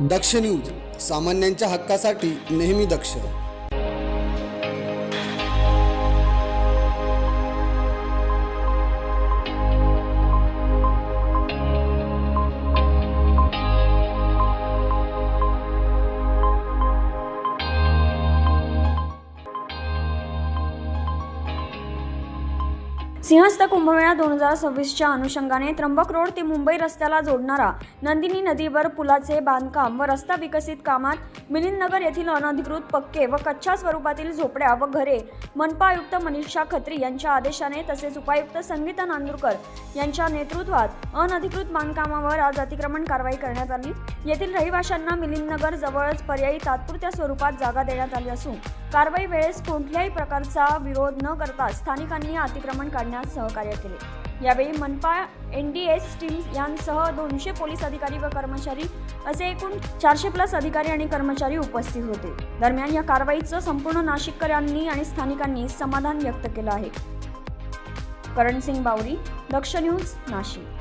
दक्ष news, सामान्यांच्या हक्कासाठी नेहमी दक्ष. सिंहस्थ कुंभमेळा 2026च्या अनुषंगाने त्र्यंबक रोड ते मुंबई रस्त्याला जोडणारा नंदिनी नदीवर पुलाचे बांधकाम व रस्ता विकसित कामात मिलिंदनगर येथील अनधिकृत पक्के व कच्च्या स्वरूपातील झोपड्या व घरे मनपा आयुक्त मनीषा खत्री यांच्या आदेशाने तसेच उपायुक्त संगीता नांदुरकर यांच्या नेतृत्वात अनधिकृत बांधकामावर आज अतिक्रमण कारवाई करण्यात आली. येथील रहिवाशांना मिलिंदनगर जवळच पर्यायी तात्पुरत्या स्वरूपात जागा देण्यात आली असून कारवाई वेळेस कोणत्याही प्रकारचा विरोध न करता स्थानिकांनी अतिक्रमण काढण्यास सहकार्य केले. यावेळी मनपा NDS टीम यांसह 200 पोलीस अधिकारी व कर्मचारी असे एकूण 400+ अधिकारी आणि कर्मचारी उपस्थित होते. दरम्यान या कारवाईचं संपूर्ण नाशिककरांनी आणि स्थानिकांनी समाधान व्यक्त केलं आहे. करण सिंग बावरी, दक्ष न्यूज, नाशिक.